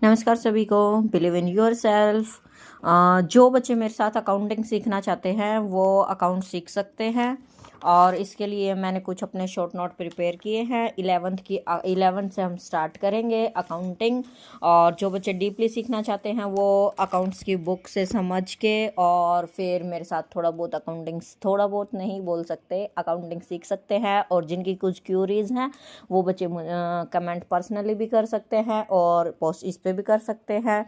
नमस्कार सभी को। Believe in your self. जो बच्चे मेरे साथ अकाउंटिंग सीखना चाहते हैं वो अकाउंट सीख सकते हैं, और इसके लिए मैंने कुछ अपने शॉर्ट नोट प्रिपेयर किए हैं। 11th से हम स्टार्ट करेंगे अकाउंटिंग। और जो बच्चे डीपली सीखना चाहते हैं वो अकाउंट्स की बुक से समझ के और फिर मेरे साथ थोड़ा बहुत नहीं बोल सकते, अकाउंटिंग सीख सकते हैं। और जिनकी कुछ क्यूरीज हैं वो बच्चे कमेंट पर्सनली भी कर सकते हैं और पोस्ट इस पे भी कर सकते हैं।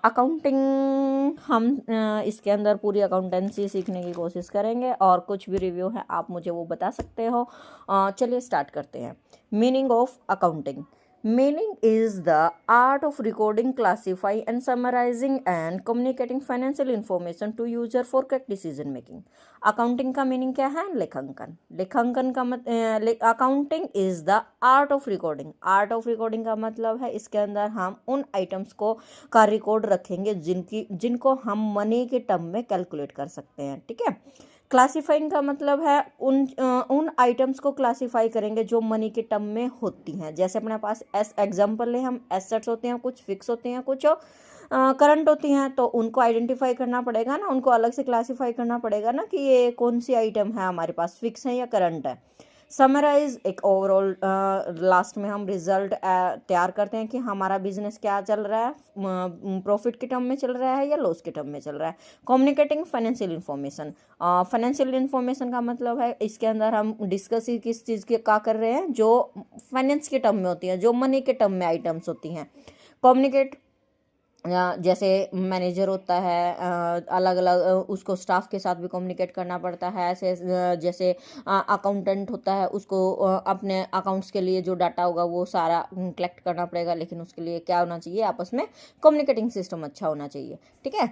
अकाउंटिंग हम इसके अंदर पूरी अकाउंटेंसी सीखने की कोशिश करेंगे, और कुछ भी रिव्यू है आप मुझे वो बता सकते हो। चलिए स्टार्ट करते हैं। Meaning of accounting. Meaning is the art of recording, classifying and summarizing and communicating financial information to user for correct decision making. Accounting का मीनिंग क्या है? लेखांकन। लेखांकन का accounting is the art of recording. Art of recording का मतलब है इसके अंदर हम उन आइटम्स को का रिकॉर्ड रखेंगे जिनको हम मनी के टर्म में कैलकुलेट कर सकते हैं। ठीक है। क्लासीफाइंग का मतलब है उन आइटम्स को क्लासीफाई करेंगे जो मनी के टर्म में होती हैं। जैसे अपने पास एग्जांपल ले, हम एसेट्स होते हैं, कुछ फिक्स होते हैं, कुछ करंट होती हैं। तो उनको आइडेंटिफाई करना पड़ेगा ना, उनको अलग से क्लासीफाई करना पड़ेगा ना कि ये कौन सी आइटम है, हमारे पास फिक्स है या करंट है। समराइज एक ओवरऑल, लास्ट में हम रिजल्ट तैयार करते हैं कि हमारा बिजनेस क्या चल रहा है, प्रॉफिट के टर्म में चल रहा है या लॉस के टर्म में चल रहा है। Communicating financial information. Financial information का मतलब है इसके अंदर हम डिस्कस ही किस चीज़ के का कर रहे हैं, जो फाइनेंस के टर्म में होती हैं, जो मनी के टर्म में आइटम्स होती हैं। कम्युनिकेट, जैसे मैनेजर होता है, अलग अलग उसको स्टाफ के साथ भी कम्युनिकेट करना पड़ता है। ऐसे जैसे अकाउंटेंट होता है, उसको अपने अकाउंट्स के लिए जो डाटा होगा वो सारा कलेक्ट करना पड़ेगा, लेकिन उसके लिए क्या होना चाहिए, आपस में कम्युनिकेटिंग सिस्टम अच्छा होना चाहिए। ठीक है।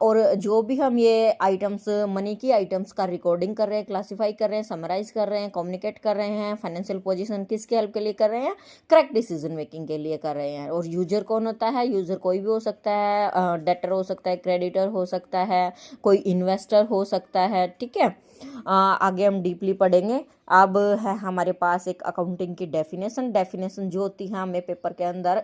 और जो भी हम ये आइटम्स, मनी की आइटम्स का रिकॉर्डिंग कर रहे हैं, क्लासीफाई कर रहे हैं, समराइज कर रहे हैं, कम्युनिकेट कर रहे हैं, फाइनेंशियल पोजीशन किसके हेल्प के लिए कर रहे हैं, करेक्ट डिसीजन मेकिंग के लिए कर रहे हैं। और यूजर कौन होता है? यूजर कोई भी हो सकता है, डेटर हो सकता है, क्रेडिटर हो सकता है, कोई इन्वेस्टर हो सकता है। ठीक है। आगे हम डीपली पढ़ेंगे। अब है हमारे पास एक अकाउंटिंग की डेफिनेशन जो होती है हमें पेपर के अंदर,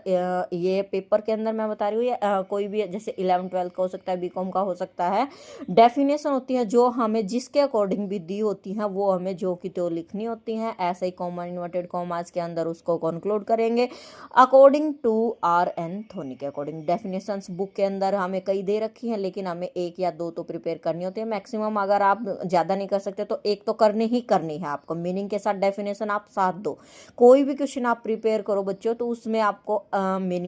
ये पेपर के अंदर मैं बता रही हूँ, ये कोई भी जैसे 11th-12th का हो सकता है, बीकॉम का हो सकता है। डेफिनेशन होती है जो हमें जिसके अकॉर्डिंग भी दी होती हैं वो हमें जो की तो लिखनी होती हैं। ऐसे ही कॉमा इन्वर्टेड कॉमास के अंदर उसको कंक्लूड करेंगे अकॉर्डिंग टू आर एन थोनी के अकॉर्डिंग। डेफिनेशंस बुक के अंदर हमें कई दे रखी हैं, लेकिन हमें एक या दो तो प्रिपेयर करनी होती है मैक्सिमम। अगर आप ज़्यादा नहीं कर सकते तो एक तो करनी है आपको, मीनिंग के साथ डेफिनेशन आप साथ दो। कोई भी क्वेश्चन आप प्रिपेयर करो बच्चों तो उसमें आपको मीनिंग